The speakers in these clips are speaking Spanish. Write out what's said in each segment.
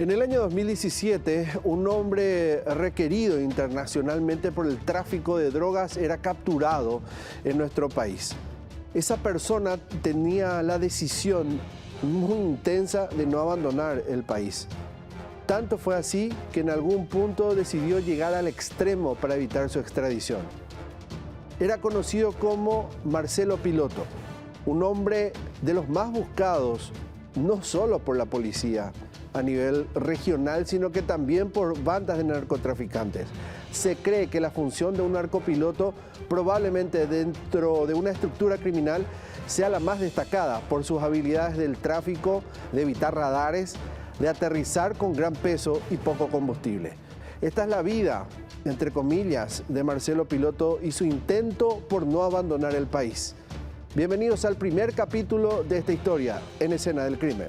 En el año 2017, un hombre requerido internacionalmente por el tráfico de drogas era capturado en nuestro país. Esa persona tenía la decisión muy intensa de no abandonar el país. Tanto fue así que en algún punto decidió llegar al extremo para evitar su extradición. Era conocido como Marcelo Piloto, un hombre de los más buscados, no solo por la policía a nivel regional, sino que también por bandas de narcotraficantes. Se cree que la función de un narcopiloto, probablemente dentro de una estructura criminal, sea la más destacada por sus habilidades del tráfico, de evitar radares, de aterrizar con gran peso y poco combustible. Esta es la vida, entre comillas, de Marcelo Piloto y su intento por no abandonar el país. Bienvenidos al primer capítulo de esta historia en Escena del Crimen.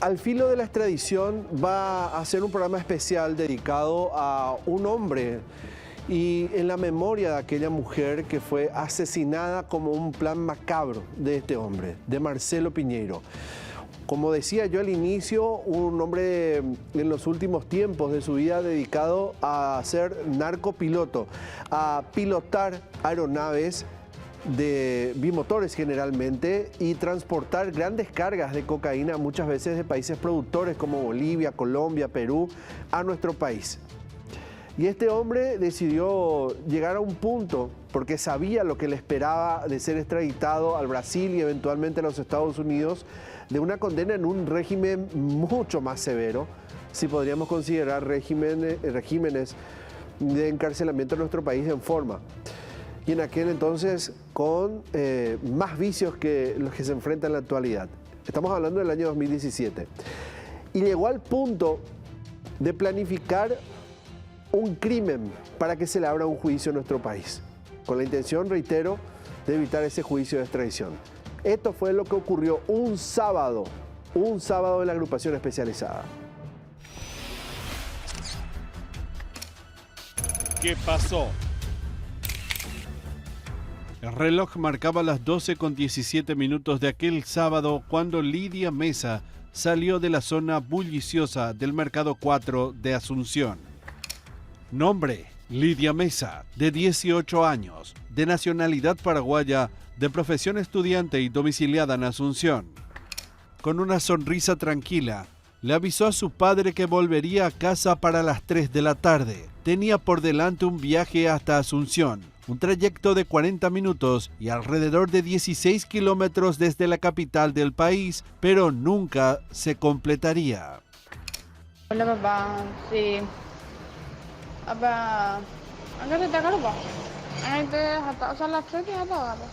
Al filo de la extradición va a ser un programa especial dedicado a un hombre y en la memoria de aquella mujer que fue asesinada como un plan macabro de este hombre, de Marcelo Piñeiro. Como decía yo al inicio, un hombre en los últimos tiempos de su vida dedicado a ser narcopiloto, a pilotar aeronaves de bimotores generalmente y transportar grandes cargas de cocaína, muchas veces de países productores como Bolivia, Colombia, Perú, a nuestro país. Y este hombre decidió llegar a un punto, porque sabía lo que le esperaba de ser extraditado al Brasil y eventualmente a los Estados Unidos, de una condena en un régimen mucho más severo, si podríamos considerar regímenes de encarcelamiento en nuestro país en forma. Y en aquel entonces con más vicios que los que se enfrentan en la actualidad. Estamos hablando del año 2017. Y llegó al punto de planificar un crimen para que se le abra un juicio en nuestro país, con la intención, reitero, de evitar ese juicio de extradición. Esto fue lo que ocurrió un sábado en la agrupación especializada. ¿Qué pasó? El reloj marcaba las 12:17 de aquel sábado cuando Lidia Mesa salió de la zona bulliciosa del Mercado 4 de Asunción. Nombre: Lidia Mesa, de 18 años, de nacionalidad paraguaya, de profesión estudiante y domiciliada en Asunción. Con una sonrisa tranquila, le avisó a su padre que volvería a casa para las 3 de la tarde. Tenía por delante un viaje hasta Asunción, un trayecto de 40 minutos y alrededor de 16 kilómetros desde la capital del país, pero nunca se completaría. Hola papá, sí. Papá, ¿a qué te agarro? Hasta las 3 ya te agarro.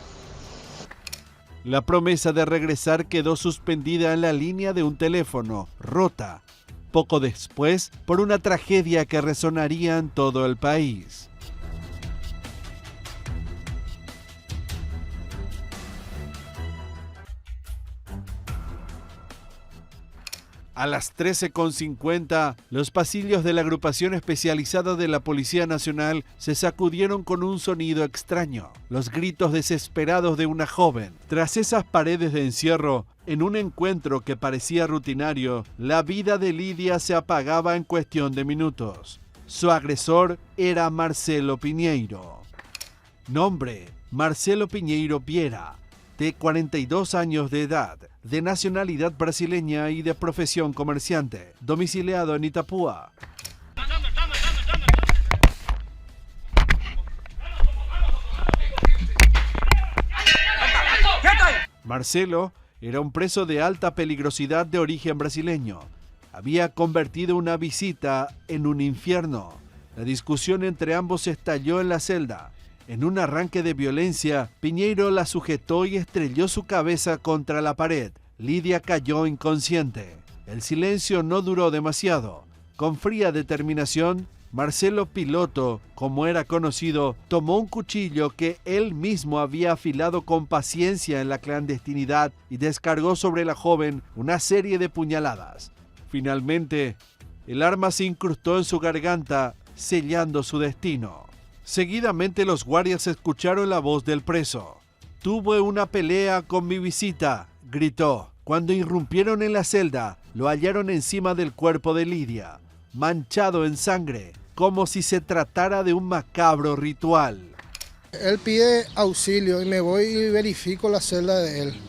La promesa de regresar quedó suspendida en la línea de un teléfono, rota, poco después por una tragedia que resonaría en todo el país. A las 13:50, los pasillos de la agrupación especializada de la Policía Nacional se sacudieron con un sonido extraño, los gritos desesperados de una joven. Tras esas paredes de encierro, en un encuentro que parecía rutinario, la vida de Lidia se apagaba en cuestión de minutos. Su agresor era Marcelo Piñeiro. Nombre: Marcelo Piñeiro Piera, de 42 años de edad, de nacionalidad brasileña y de profesión comerciante, domiciliado en Itapúa. Marcelo era un preso de alta peligrosidad de origen brasileño. Había convertido una visita en un infierno. La discusión entre ambos estalló en la celda. En un arranque de violencia, Piñeiro la sujetó y estrelló su cabeza contra la pared. Lidia cayó inconsciente. El silencio no duró demasiado. Con fría determinación, Marcelo Piloto, como era conocido, tomó un cuchillo que él mismo había afilado con paciencia en la clandestinidad y descargó sobre la joven una serie de puñaladas. Finalmente, el arma se incrustó en su garganta, sellando su destino. Seguidamente los guardias escucharon la voz del preso. «Tuve una pelea con mi visita», gritó. Cuando irrumpieron en la celda, lo hallaron encima del cuerpo de Lidia, manchado en sangre, como si se tratara de un macabro ritual. Él pide auxilio y me voy y verifico la celda de él.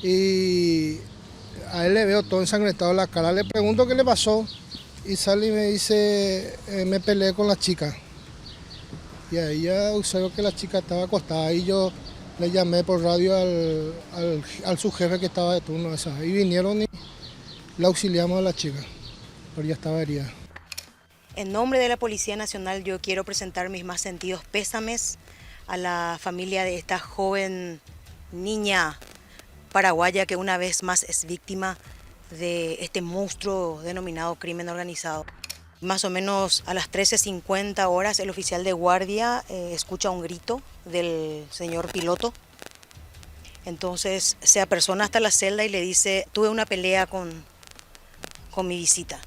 Y a él le veo todo ensangrentado en la cara. Le pregunto qué le pasó y sale y me dice, me peleé con la chica. Y ahí ya observo que la chica estaba acostada y yo le llamé por radio al subjefe que estaba de turno. Y vinieron y le auxiliamos a la chica, pero ya estaba herida. En nombre de la Policía Nacional yo quiero presentar mis más sentidos pésames a la familia de esta joven niña paraguaya que una vez más es víctima de este monstruo denominado crimen organizado. Más o menos a las 13:50 horas el oficial de guardia escucha un grito del señor Piloto. Entonces se apersona hasta la celda y le dice, tuve una pelea con mi visita.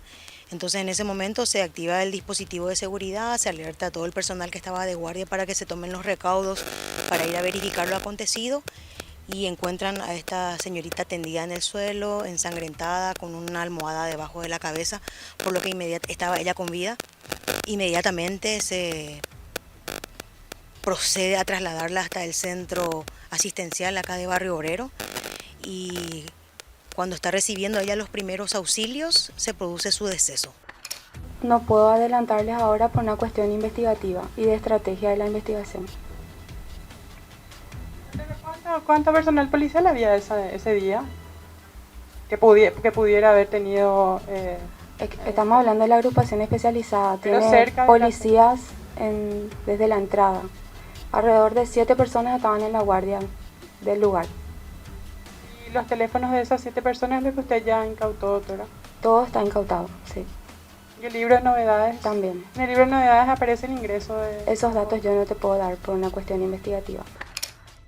Entonces en ese momento se activa el dispositivo de seguridad, se alerta a todo el personal que estaba de guardia para que se tomen los recaudos para ir a verificar lo acontecido y encuentran a esta señorita tendida en el suelo, ensangrentada, con una almohada debajo de la cabeza, por lo que estaba ella con vida. Inmediatamente se procede a trasladarla hasta el centro asistencial acá de Barrio Obrero y cuando está recibiendo ella los primeros auxilios se produce su deceso. No puedo adelantarles ahora por una cuestión investigativa y de estrategia de la investigación. ¿Cuánto personal policial había ese día que pudiera haber tenido? Estamos hablando de la agrupación especializada, tiene policías desde la entrada. Alrededor de 7 personas estaban en la guardia del lugar. ¿Y los teléfonos de esas 7 personas los que usted ya incautó, doctora? Todo está incautado, sí. ¿Y el libro de novedades? También. En el libro de novedades aparece el ingreso de... Esos datos yo no te puedo dar por una cuestión investigativa.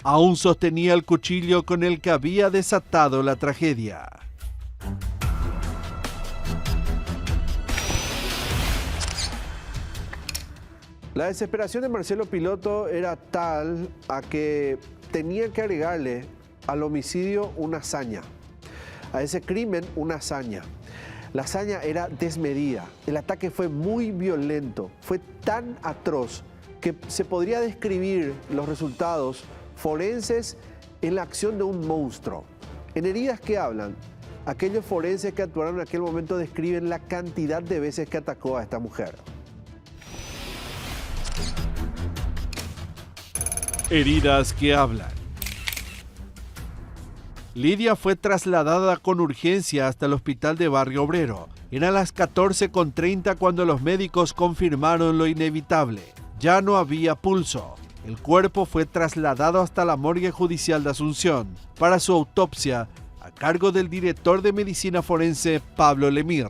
Aún sostenía el cuchillo con el que había desatado la tragedia. La desesperación de Marcelo Piloto era tal a que tenía que agregarle al homicidio una hazaña, a ese crimen una hazaña. La hazaña era desmedida, el ataque fue muy violento, fue tan atroz que se podría describir los resultados forenses en la acción de un monstruo. En Heridas que hablan, aquellos forenses que actuaron en aquel momento describen la cantidad de veces que atacó a esta mujer. Heridas que hablan. Lidia fue trasladada con urgencia hasta el hospital de Barrio Obrero. Eran las 14:30 cuando los médicos confirmaron lo inevitable. Ya no había pulso. El cuerpo fue trasladado hasta la morgue judicial de Asunción para su autopsia a cargo del director de medicina forense Pablo Lemir.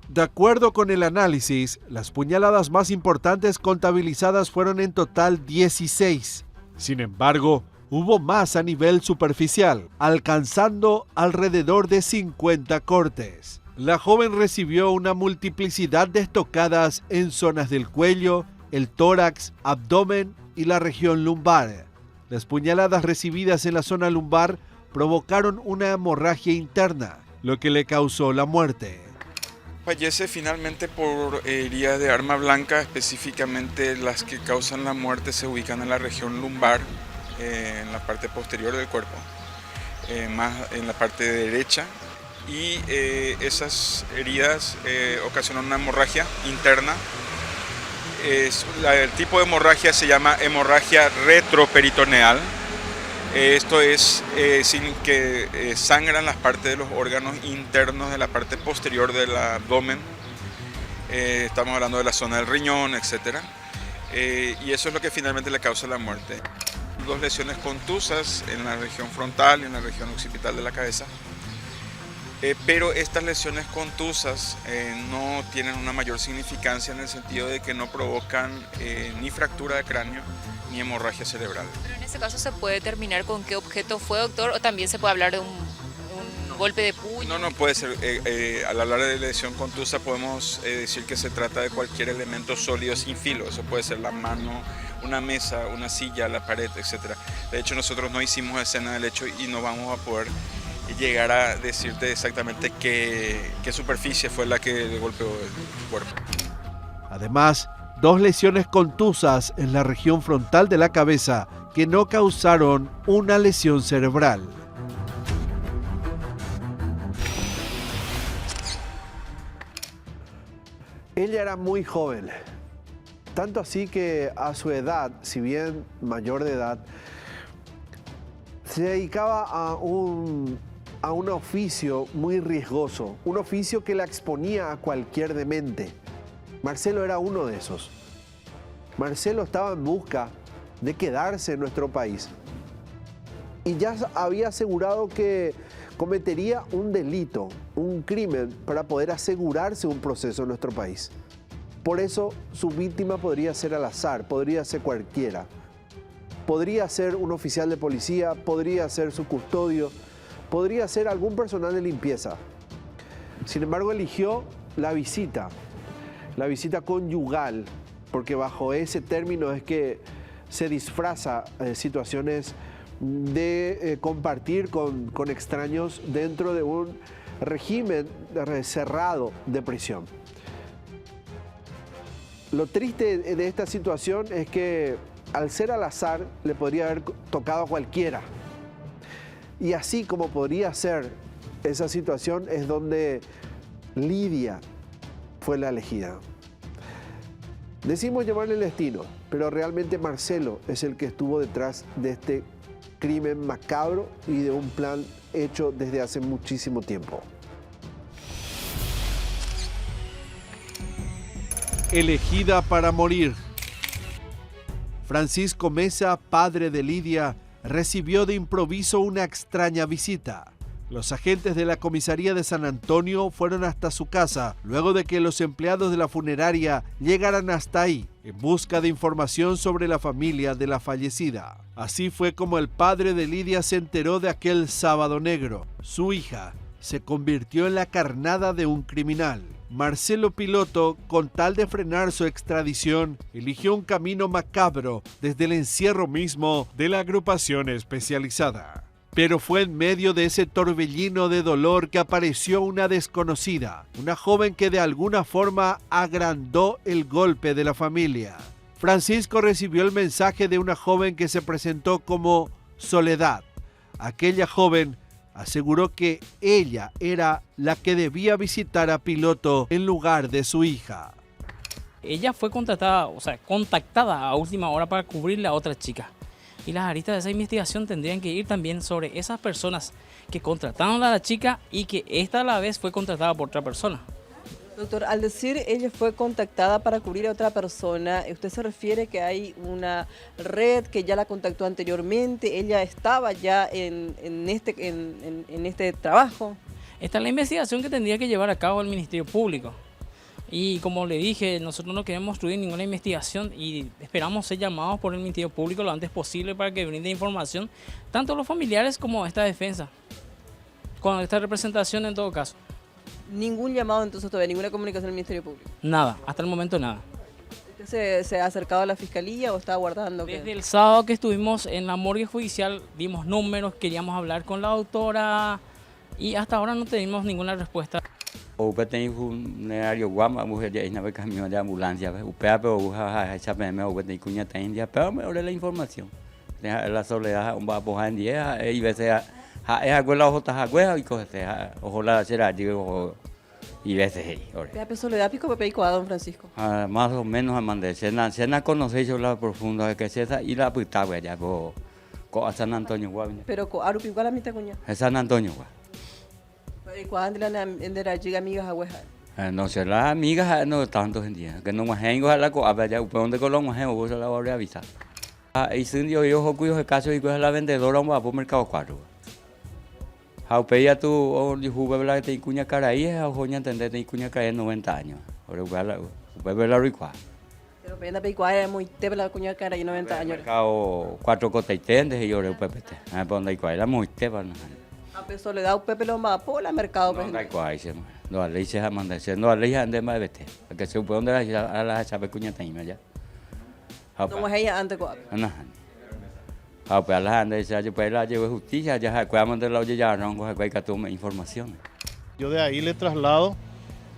De acuerdo con el análisis, las puñaladas más importantes contabilizadas fueron en total 16. Sin embargo, hubo más a nivel superficial, alcanzando alrededor de 50 cortes. La joven recibió una multiplicidad de estocadas en zonas del cuello, el tórax, abdomen y la región lumbar. Las puñaladas recibidas en la zona lumbar provocaron una hemorragia interna, lo que le causó la muerte. Fallece finalmente por heridas de arma blanca, específicamente las que causan la muerte se ubican en la región lumbar, en la parte posterior del cuerpo, más en la parte derecha, y esas heridas ocasionan una hemorragia interna. El tipo de hemorragia se llama hemorragia retroperitoneal Esto es sin que sangran las partes de los órganos internos de la parte posterior del abdomen. Estamos hablando de la zona del riñón, etc. Y eso es lo que finalmente le causa la muerte. 2 lesiones contusas en la región frontal y en la región occipital de la cabeza. Pero estas lesiones contusas no tienen una mayor significancia en el sentido de que no provocan ni fractura de cráneo ni hemorragia cerebral. Pero en este caso, ¿se puede determinar con qué objeto fue, doctor? ¿O también se puede hablar de un golpe de puño? No puede ser. Al hablar de lesión contusa podemos decir que se trata de cualquier elemento sólido sin filo. Eso puede ser la mano, una mesa, una silla, la pared, etc. De hecho, nosotros no hicimos escena del hecho y no vamos a poder llegar a decirte exactamente qué superficie fue la que le golpeó el cuerpo. Además, 2 lesiones contusas en la región frontal de la cabeza que no causaron una lesión cerebral. Ella era muy joven, tanto así que a su edad, si bien mayor de edad, se dedicaba a un oficio muy riesgoso, un oficio que la exponía a cualquier demente. Marcelo era uno de esos. Marcelo estaba en busca de quedarse en nuestro país y ya había asegurado que cometería un delito, un crimen, para poder asegurarse un proceso en nuestro país. Por eso su víctima podría ser al azar, podría ser cualquiera. Podría ser un oficial de policía, podría ser su custodio, podría ser algún personal de limpieza. Sin embargo, eligió la visita conyugal, porque bajo ese término es que se disfraza situaciones de compartir con extraños dentro de un régimen cerrado de prisión. Lo triste de esta situación es que al ser al azar le podría haber tocado a cualquiera. Y así como podría ser esa situación es donde Lidia fue la elegida. Decimos llamarle el destino, pero realmente Marcelo es el que estuvo detrás de este crimen macabro y de un plan hecho desde hace muchísimo tiempo. Elegida para morir. Francisco Mesa, padre de Lidia, recibió de improviso una extraña visita. Los agentes de la comisaría de San Antonio fueron hasta su casa luego de que los empleados de la funeraria llegaran hasta ahí en busca de información sobre la familia de la fallecida. Así fue como el padre de Lidia se enteró de aquel sábado negro. Su hija se convirtió en la carnada de un criminal. Marcelo Piloto, con tal de frenar su extradición, eligió un camino macabro desde el encierro mismo de la agrupación especializada. Pero fue en medio de ese torbellino de dolor que apareció una desconocida, una joven que de alguna forma agrandó el golpe de la familia. Francisco recibió el mensaje de una joven que se presentó como Soledad. Aquella joven aseguró que ella era la que debía visitar a Piloto en lugar de su hija. Ella fue contactada a última hora para cubrirle a otra chica. Y las aristas de esa investigación tendrían que ir también sobre esas personas que contrataron a la chica y que esta a la vez fue contratada por otra persona. Doctor, al decir ella fue contactada para cubrir a otra persona, ¿usted se refiere que hay una red que ya la contactó anteriormente? ¿Ella estaba ya en este trabajo? Esta es la investigación que tendría que llevar a cabo el Ministerio Público. Y como le dije, nosotros no queremos obstruir ninguna investigación y esperamos ser llamados por el Ministerio Público lo antes posible para que brinde información, tanto los familiares como esta defensa, con esta representación en todo caso. ¿Ningún llamado entonces todavía, ninguna comunicación al Ministerio Público? Nada, hasta el momento nada. ¿Usted se ha acercado a la Fiscalía o está aguardando? Desde el sábado que estuvimos en la morgue judicial, dimos números, queríamos hablar con la doctora y hasta ahora no tenemos ninguna respuesta. Usted tiene un funerario guama, mujer ya es camión de ambulancia. Usted pero usted cuña india, pero me ore la información. La soledad un va a poner en día y veces es abuela o y cosas, ojalá será digo y veces ahí. ¿Qué soledad pico pepe y don Francisco? Más o menos a mandar, cena conoce yo la profunda que es esa y la puta ya con Ko San Antonio gua. Pero ko arupi gua la mitad cuña. San Antonio gua. Cuando la endera llega amigas a hueja. No sé, las amigas no tanto en día. Que no más hengo a la co ya donde colón más hengo vos la voy a avisar. Y sin yo cuyo caso y la vendedora un por mercado 4. Haupeya tu o jugo la te cuña cara ahí, a joña entender te cuña cara 90 años. Ahora la rica. Pero pena pe cuá era muy te la cuña cara y 90 años. Mercado 4 coteitendes y yo le PPT. Ah, donde cuá era muy te para. A pe soledad pepe lo más por la mercado pe. No cuá dice. No le dice a mandar, no le dice ande más vete. Que se puede donde a la chape cuña taima ya. No ella antes cuá. Pues la gente dice, pues la llevo justicia, ya cuidamos de la olla ya no hay que tomar información. Yo de ahí le traslado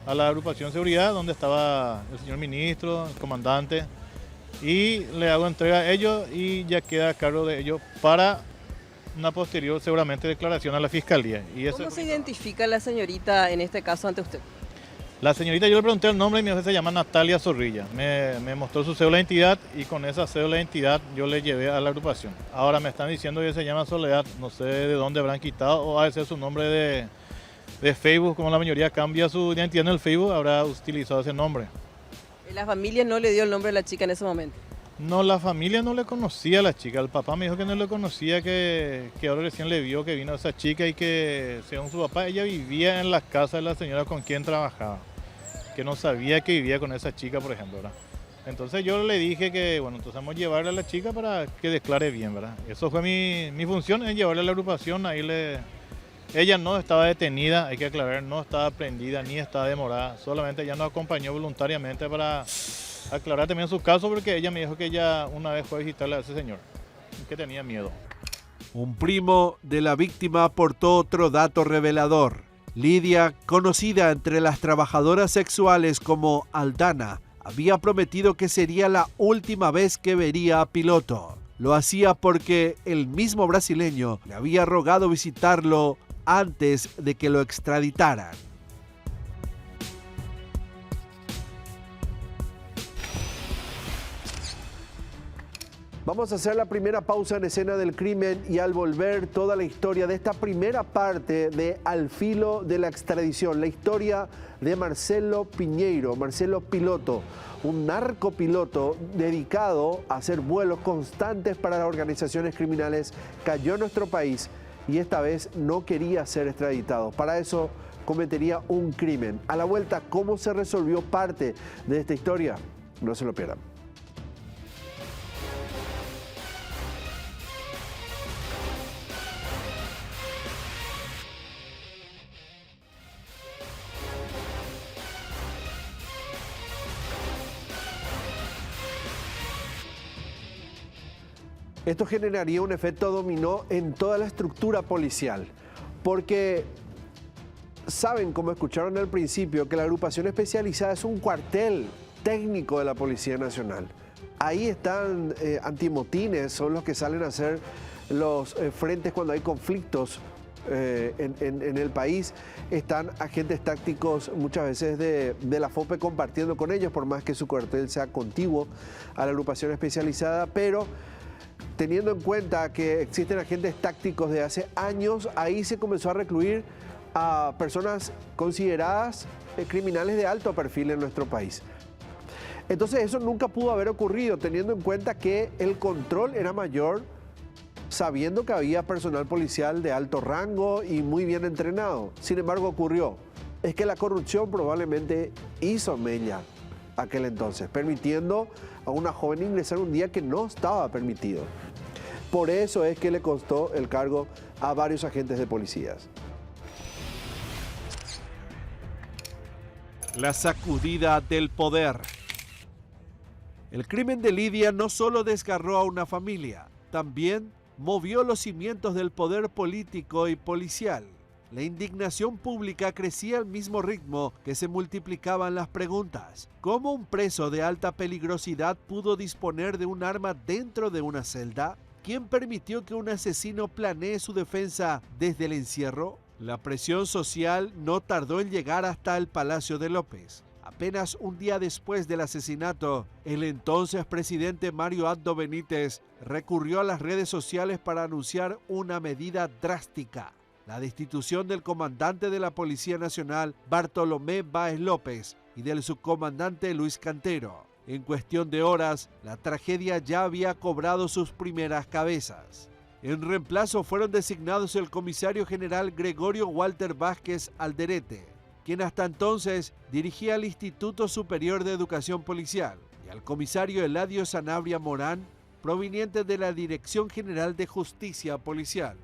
a la agrupación de seguridad donde estaba el señor ministro, el comandante, y le hago entrega a ellos y ya queda a cargo de ellos para una posterior seguramente declaración a la fiscalía. ¿Cómo se identifica la señorita en este caso ante usted? La señorita, yo le pregunté el nombre y mi jefe se llama Natalia Zorrilla. Me mostró su cédula de identidad y con esa cédula de identidad yo le llevé a la agrupación. Ahora me están diciendo que se llama Soledad, no sé de dónde habrán quitado o a veces su nombre de Facebook, como la mayoría cambia su identidad en el Facebook, habrá utilizado ese nombre. ¿Y la familia no le dio el nombre de la chica en ese momento? No, la familia no le conocía a la chica. El papá me dijo que no le conocía, que ahora recién le vio que vino esa chica y que según su papá ella vivía en la casa de la señora con quien trabajaba. Que no sabía que vivía con esa chica, por ejemplo, ¿verdad? Entonces yo le dije que, bueno, entonces vamos a llevarle a la chica para que declare bien, ¿verdad? Eso fue mi función, en llevarle a la agrupación. Ella no estaba detenida, hay que aclarar, no estaba prendida ni estaba demorada. Solamente ella nos acompañó voluntariamente para aclarar también su caso, porque ella me dijo que ella una vez fue a visitarle a ese señor, que tenía miedo. Un primo de la víctima aportó otro dato revelador. Lidia, conocida entre las trabajadoras sexuales como Aldana, había prometido que sería la última vez que vería a Piloto. Lo hacía porque el mismo brasileño le había rogado visitarlo antes de que lo extraditaran. Vamos a hacer la primera pausa en escena del crimen y al volver toda la historia de esta primera parte de Al filo de la extradición, la historia de Marcelo Piñeiro, Marcelo Piloto, un narcopiloto dedicado a hacer vuelos constantes para las organizaciones criminales, cayó en nuestro país y esta vez no quería ser extraditado. Para eso cometería un crimen. A la vuelta, ¿cómo se resolvió parte de esta historia? No se lo pierdan. Esto generaría un efecto dominó en toda la estructura policial, porque saben, como escucharon al principio, que la agrupación especializada es un cuartel técnico de la Policía Nacional. Ahí están antimotines, son los que salen a hacer los frentes cuando hay conflictos en el país. Están agentes tácticos muchas veces de la FOPE compartiendo con ellos, por más que su cuartel sea contiguo a la agrupación especializada, pero teniendo en cuenta que existen agentes tácticos de hace años, ahí se comenzó a recluir a personas consideradas criminales de alto perfil en nuestro país. Entonces eso nunca pudo haber ocurrido, teniendo en cuenta que el control era mayor, sabiendo que había personal policial de alto rango y muy bien entrenado. Sin embargo, ocurrió. Es que la corrupción probablemente hizo mella aquel entonces, permitiendo a una joven ingresar un día que no estaba permitido. Por eso es que le costó el cargo a varios agentes de policías. La sacudida del poder. El crimen de Lidia no solo desgarró a una familia, también movió los cimientos del poder político y policial. La indignación pública crecía al mismo ritmo que se multiplicaban las preguntas. ¿Cómo un preso de alta peligrosidad pudo disponer de un arma dentro de una celda? ¿Quién permitió que un asesino planee su defensa desde el encierro? La presión social no tardó en llegar hasta el Palacio de López. Apenas un día después del asesinato, el entonces presidente Mario Abdo Benítez recurrió a las redes sociales para anunciar una medida drástica: la destitución del comandante de la Policía Nacional, Bartolomé Báez López, y del subcomandante Luis Cantero. En cuestión de horas, la tragedia ya había cobrado sus primeras cabezas. En reemplazo fueron designados el comisario general Gregorio Walter Vázquez Alderete, quien hasta entonces dirigía el Instituto Superior de Educación Policial, y al comisario Eladio Sanabria Morán, proveniente de la Dirección General de Justicia Policial.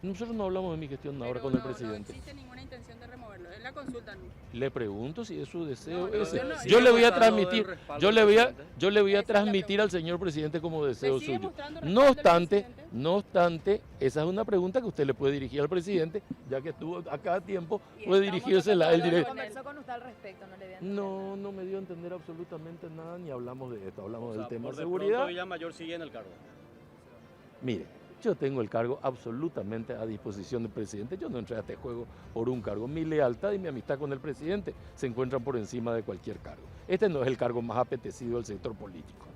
Nosotros no hablamos de mi gestión ahora con el presidente. No existe ninguna intención de removerlo, es la consulta. Le pregunto si es su deseo No, ese. no, Yo le voy a transmitir, yo le voy a transmitir al señor presidente como deseo suyo. No obstante, esa es una pregunta que usted le puede dirigir al presidente, ya que estuvo acá a tiempo, puede dirigírsela él directo. ¿Conversó con usted al respecto? No le dio a entender. No me dio a entender absolutamente nada, ni hablamos de esto, hablamos del tema por de de seguridad. pronto Villamayor sigue en el cargo. Mire, yo tengo el cargo absolutamente a disposición del presidente. Yo no entré a este juego por un cargo. Mi lealtad y mi amistad con el presidente se encuentran por encima de cualquier cargo. Este no es el cargo más apetecido del sector político.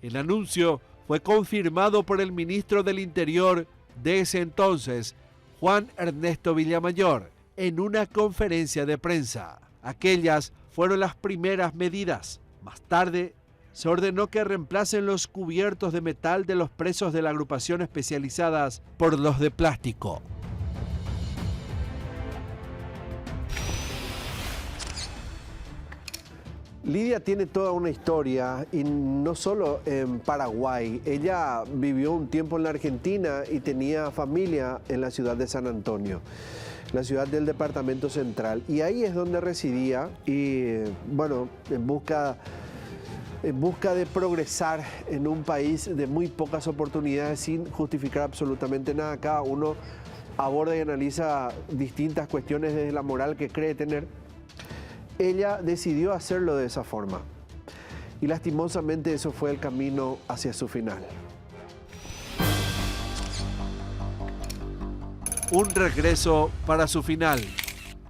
El anuncio fue confirmado por el ministro del Interior de ese entonces, Juan Ernesto Villamayor, en una conferencia de prensa. Aquellas fueron las primeras medidas. Más tarde, se ordenó que reemplacen los cubiertos de metal de los presos de la agrupación especializadas por los de plástico. Lidia tiene toda una historia, y no solo en Paraguay. Ella vivió un tiempo en la Argentina y tenía familia en la ciudad de San Antonio, la ciudad del departamento central. Y ahí es donde residía y, bueno, en busca de progresar en un país de muy pocas oportunidades, sin justificar absolutamente nada. Cada uno aborda y analiza distintas cuestiones desde la moral que cree tener. Ella decidió hacerlo de esa forma y lastimosamente eso fue el camino hacia su final. Un regreso para su final.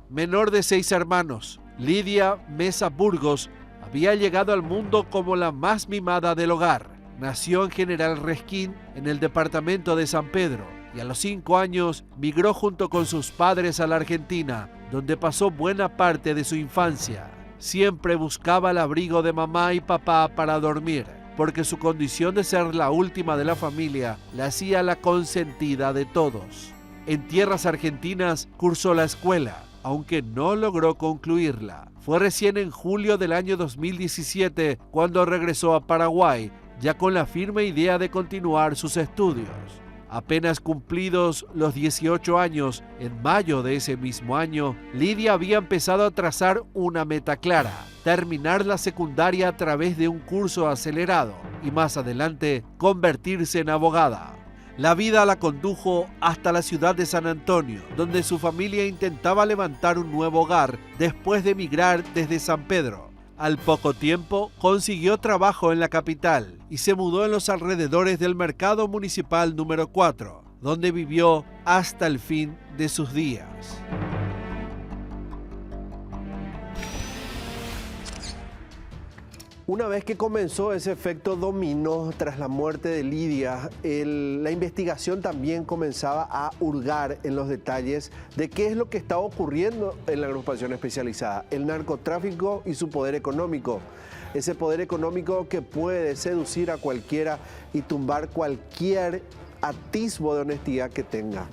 Menor de 6 hermanos, Lidia Mesa Burgos había llegado al mundo como la más mimada del hogar. Nació en General Resquín, en el departamento de San Pedro, y a los 5 años migró junto con sus padres a la Argentina, donde pasó buena parte de su infancia. Siempre buscaba el abrigo de mamá y papá para dormir, porque su condición de ser la última de la familia la hacía la consentida de todos. En tierras argentinas cursó la escuela, aunque no logró concluirla. Fue recién en julio del año 2017 cuando regresó a Paraguay, ya con la firme idea de continuar sus estudios. Apenas cumplidos los 18 años, en mayo de ese mismo año, Lidia había empezado a trazar una meta clara: terminar la secundaria a través de un curso acelerado y más adelante convertirse en abogada. La vida la condujo hasta la ciudad de San Antonio, donde su familia intentaba levantar un nuevo hogar después de emigrar desde San Pedro. Al poco tiempo consiguió trabajo en la capital y se mudó en los alrededores del Mercado Municipal número 4, donde vivió hasta el fin de sus días. Una vez que comenzó ese efecto dominó tras la muerte de Lidia, la investigación también comenzaba a hurgar en los detalles de qué es lo que estaba ocurriendo en la agrupación especializada, el narcotráfico y su poder económico. Ese poder económico que puede seducir a cualquiera y tumbar cualquier atisbo de honestidad que tenga.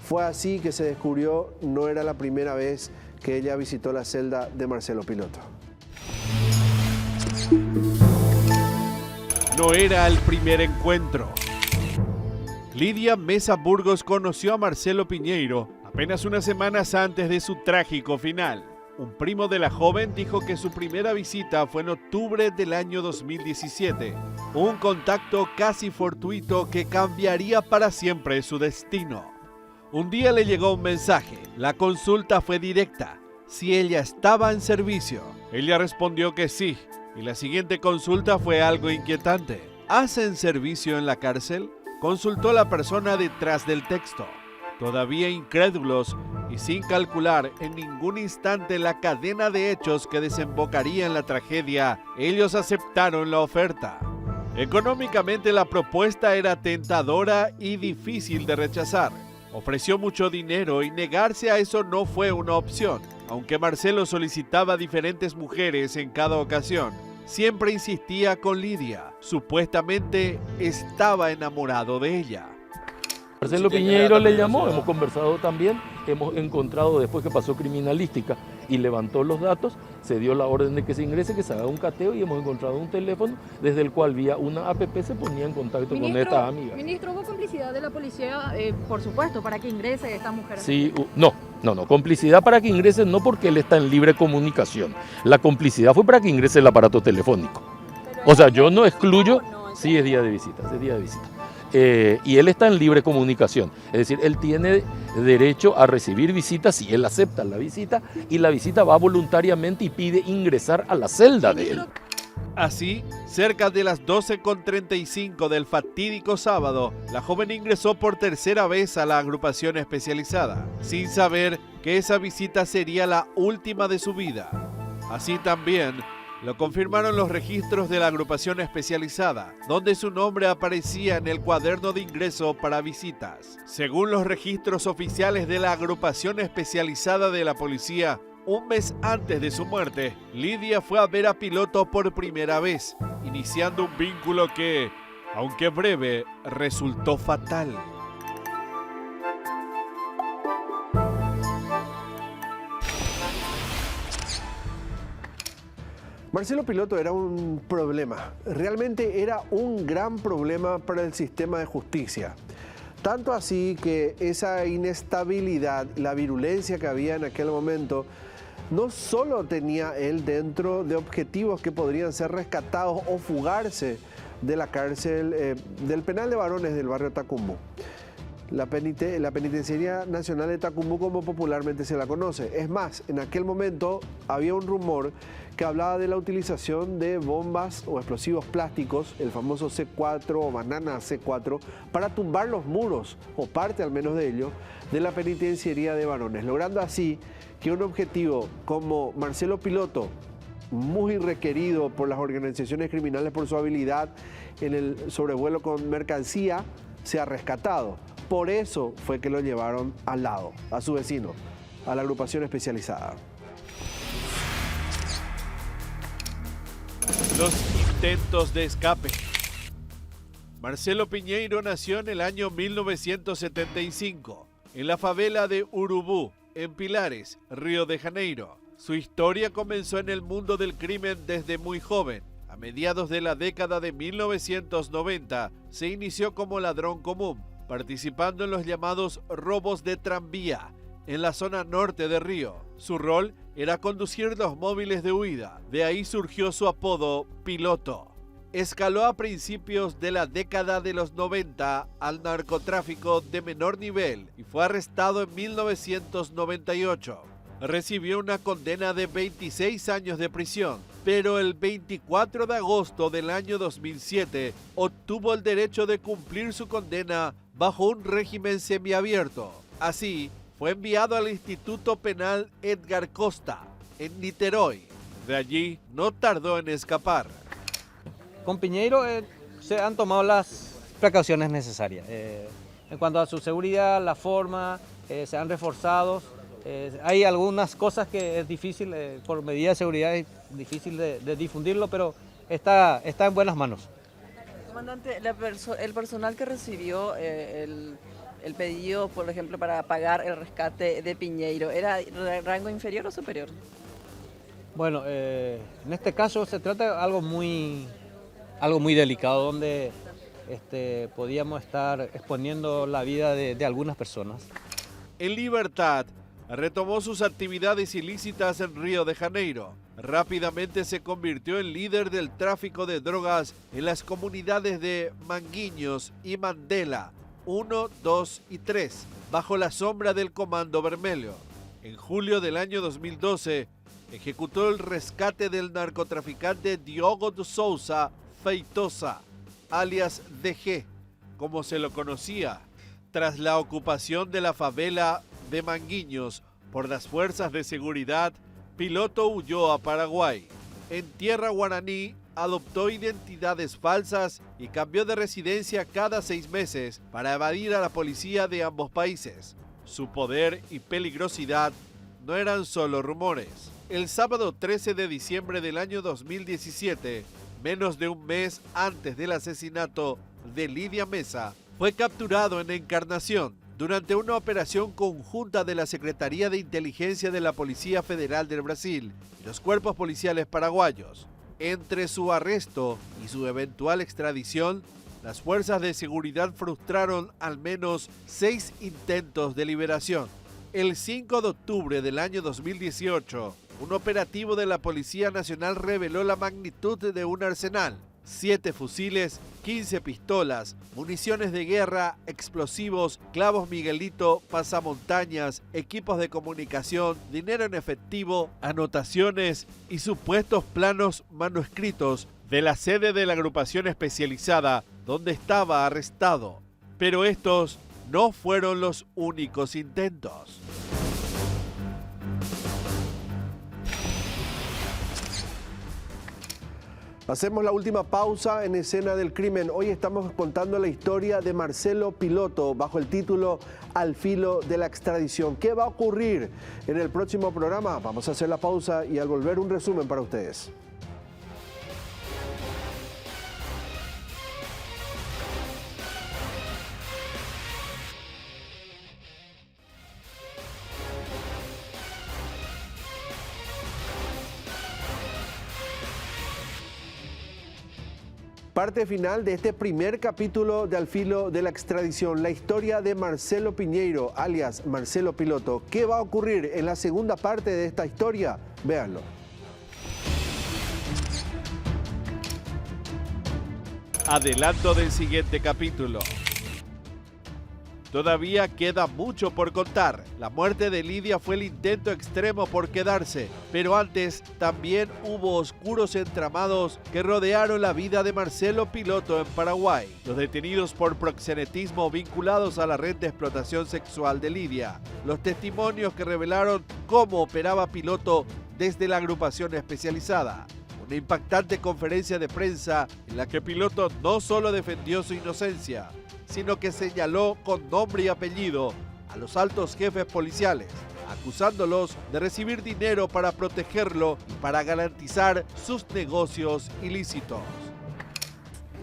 Fue así que se descubrió, no era la primera vez que ella visitó la celda de Marcelo Piloto. No era el primer encuentro. Lidia Mesa Burgos conoció a Marcelo Piñeiro apenas unas semanas antes de su trágico final. Un primo de la joven dijo que su primera visita fue en octubre del año 2017. Un contacto casi fortuito que cambiaría para siempre su destino. Un día le llegó un mensaje. La consulta fue directa: si ella estaba en servicio. Ella respondió que sí. Y la siguiente consulta fue algo inquietante. ¿Hacen servicio en la cárcel?, consultó la persona detrás del texto. Todavía incrédulos, y sin calcular en ningún instante la cadena de hechos que desembocaría en la tragedia, ellos aceptaron la oferta. Económicamente la propuesta era tentadora y difícil de rechazar. Ofreció mucho dinero y negarse a eso no fue una opción. Aunque Marcelo solicitaba a diferentes mujeres en cada ocasión, siempre insistía con Lidia. Supuestamente estaba enamorado de ella. Marcelo Piñeiro le llamó, hemos conversado también, hemos encontrado después que pasó criminalística y levantó los datos, se dio la orden de que se ingrese, que se haga un cateo y hemos encontrado un teléfono desde el cual vía una app se ponía en contacto con esta amiga. Ministro, ¿hubo complicidad de la policía, por supuesto, para que ingrese esta mujer? Sí, no, complicidad para que ingrese no porque él está en libre comunicación, la complicidad fue para que ingrese el aparato telefónico. O sea, yo no excluyo, sí es día de visita, es día de visita. Y él está en libre comunicación, es decir, él tiene derecho a recibir visitas si él acepta la visita y la visita va voluntariamente y pide ingresar a la celda de él. Así, cerca de las 12:35 del fatídico sábado, la joven ingresó por tercera vez a la agrupación especializada, sin saber que esa visita sería la última de su vida. Así también lo confirmaron los registros de la agrupación especializada, donde su nombre aparecía en el cuaderno de ingreso para visitas. Según los registros oficiales de la agrupación especializada de la policía, un mes antes de su muerte, Lidia fue a ver a Piloto por primera vez, iniciando un vínculo que, aunque breve, resultó fatal. Marcelo Piloto era un problema, realmente era un gran problema para el sistema de justicia. Tanto así que esa inestabilidad, la virulencia que había en aquel momento, no solo tenía él dentro de objetivos que podrían ser rescatados o fugarse de la cárcel del penal de varones del barrio Tacumbú. La Penitenciaría Nacional de Tacumbú, como popularmente se la conoce. Es más, en aquel momento había un rumor que hablaba de la utilización de bombas o explosivos plásticos, el famoso C4 o banana C4, para tumbar los muros, o parte al menos de ello, de la Penitenciaría de varones, logrando así que un objetivo como Marcelo Piloto, muy requerido por las organizaciones criminales por su habilidad en el sobrevuelo con mercancía, sea rescatado. Por eso fue que lo llevaron al lado, a su vecino, a la agrupación especializada. Los intentos de escape. Marcelo Piñeiro nació en el año 1975, en la favela de Urubú, en Pilares, Río de Janeiro. Su historia comenzó en el mundo del crimen desde muy joven. A mediados de la década de 1990, se inició como ladrón común, participando en los llamados robos de tranvía en la zona norte de Río. Su rol era conducir los móviles de huida, de ahí surgió su apodo Piloto. Escaló a principios de la década de los 90 al narcotráfico de menor nivel y fue arrestado en 1998. Recibió una condena de 26 años de prisión, pero el 24 de agosto del año 2007 obtuvo el derecho de cumplir su condena bajo un régimen semiabierto. Así, fue enviado al Instituto Penal Edgar Costa, en Niterói. De allí no tardó en escapar. Con Piñeiro se han tomado las precauciones necesarias. En cuanto a su seguridad, la forma, se han reforzado. Hay algunas cosas que es difícil, por medida de seguridad es difícil de difundirlo, pero está en buenas manos. Comandante, el personal que recibió el pedido, por ejemplo, para pagar el rescate de Piñeiro, ¿era rango inferior o superior? Bueno, en este caso se trata de algo muy delicado, donde podíamos estar exponiendo la vida de algunas personas. En libertad, retomó sus actividades ilícitas en Río de Janeiro. Rápidamente se convirtió en líder del tráfico de drogas en las comunidades de Manguinhos y Mandela 1, 2 y 3, bajo la sombra del Comando Vermelho. En julio del año 2012, ejecutó el rescate del narcotraficante Diogo de Souza Feitosa, alias DG, como se lo conocía, tras la ocupación de la favela de Manguinhos por las fuerzas de seguridad, Piloto huyó a Paraguay. En tierra guaraní, adoptó identidades falsas y cambió de residencia cada 6 meses para evadir a la policía de ambos países. Su poder y peligrosidad no eran solo rumores. El sábado 13 de diciembre del año 2017, menos de un mes antes del asesinato de Lidia Mesa, fue capturado en Encarnación durante una operación conjunta de la Secretaría de Inteligencia de la Policía Federal del Brasil y los cuerpos policiales paraguayos. Entre su arresto y su eventual extradición, las fuerzas de seguridad frustraron al menos 6 intentos de liberación. El 5 de octubre del año 2018, un operativo de la Policía Nacional reveló la magnitud de un arsenal: 7 fusiles, 15 pistolas, municiones de guerra, explosivos, clavos Miguelito, pasamontañas, equipos de comunicación, dinero en efectivo, anotaciones y supuestos planos manuscritos de la sede de la agrupación especializada donde estaba arrestado. Pero estos no fueron los únicos intentos. Hacemos la última pausa en Escena del Crimen. Hoy estamos contando la historia de Marcelo Piloto bajo el título Al filo de la extradición. ¿Qué va a ocurrir en el próximo programa? Vamos a hacer la pausa y al volver un resumen para ustedes. Parte final de este primer capítulo de Al filo de la extradición, la historia de Marcelo Piñeiro, alias Marcelo Piloto. ¿Qué va a ocurrir en la segunda parte de esta historia? Véanlo. Adelanto del siguiente capítulo. Todavía queda mucho por contar. La muerte de Lidia fue el intento extremo por quedarse, pero antes también hubo oscuros entramados que rodearon la vida de Marcelo Piloto en Paraguay. Los detenidos por proxenetismo vinculados a la red de explotación sexual de Lidia. Los testimonios que revelaron cómo operaba Piloto desde la agrupación especializada. Una impactante conferencia de prensa en la que Piloto no solo defendió su inocencia, sino que señaló con nombre y apellido a los altos jefes policiales, acusándolos de recibir dinero para protegerlo y para garantizar sus negocios ilícitos.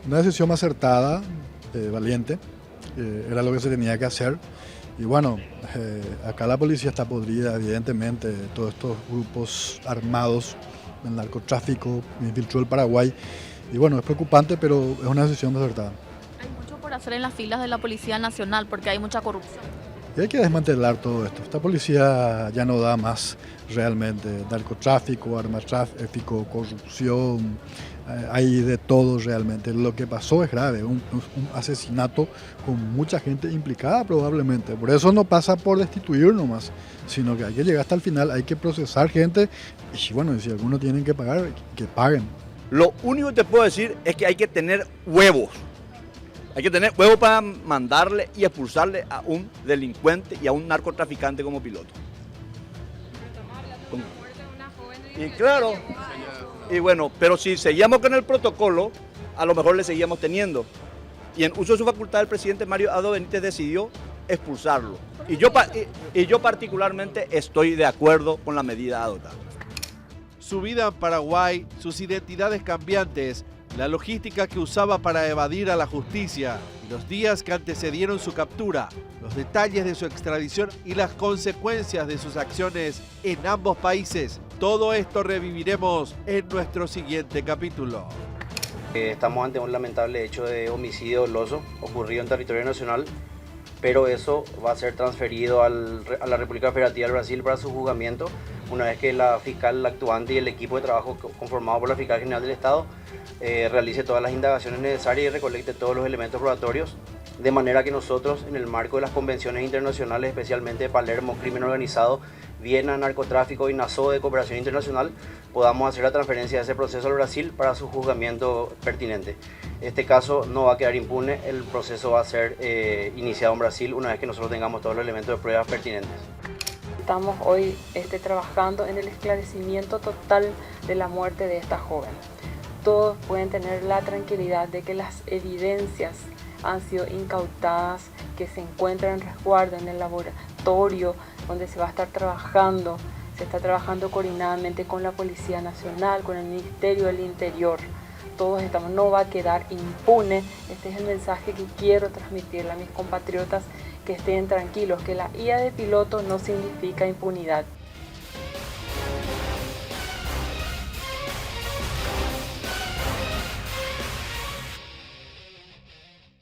Una decisión acertada, valiente, era lo que se tenía que hacer. Y bueno, acá la policía está podrida, evidentemente, todos estos grupos armados del narcotráfico infiltró el Paraguay. Y bueno, es preocupante, pero es una decisión acertada. Por hacer en las filas de la Policía Nacional porque hay mucha corrupción. Y hay que desmantelar todo esto. Esta policía ya no da más realmente. Narcotráfico, armatráfico, corrupción, hay de todo realmente. Lo que pasó es grave, un asesinato con mucha gente implicada probablemente. Por eso no pasa por destituir nomás, sino que hay que llegar hasta el final, hay que procesar gente y bueno, si algunos tienen que pagar, que paguen. Lo único que te puedo decir es que hay que tener huevos. Hay que tener huevos para mandarle y expulsarle a un delincuente y a un narcotraficante como Piloto. Y claro, y bueno, pero si seguíamos con el protocolo, a lo mejor le seguíamos teniendo. Y en uso de su facultad, el presidente Mario Abdo Benítez decidió expulsarlo. Y yo particularmente estoy de acuerdo con la medida adoptada. Su vida en Paraguay, sus identidades cambiantes, la logística que usaba para evadir a la justicia y los días que antecedieron su captura, los detalles de su extradición y las consecuencias de sus acciones en ambos países. Todo esto reviviremos en nuestro siguiente capítulo. Estamos ante un lamentable hecho de homicidio doloso ocurrido en territorio nacional, pero eso va a ser transferido a la República Federativa del Brasil para su juzgamiento, una vez que la fiscal actuante y el equipo de trabajo conformado por la fiscal general del Estado realice todas las indagaciones necesarias y recolecte todos los elementos probatorios, de manera que nosotros, en el marco de las convenciones internacionales, especialmente de Palermo, crimen organizado, Viena, narcotráfico y Nassau de cooperación internacional, podamos hacer la transferencia de ese proceso al Brasil para su juzgamiento pertinente. Este caso no va a quedar impune, el proceso va a ser iniciado en Brasil una vez que nosotros tengamos todos los elementos de pruebas pertinentes. Estamos hoy trabajando en el esclarecimiento total de la muerte de esta joven. Todos pueden tener la tranquilidad de que las evidencias han sido incautadas, que se encuentran en resguardo en el laboratorio donde se va a estar trabajando. Se está trabajando coordinadamente con la Policía Nacional, con el Ministerio del Interior. Todos estamos, no va a quedar impune. Este es el mensaje que quiero transmitirle a mis compatriotas, que estén tranquilos, que la ida de piloto no significa impunidad.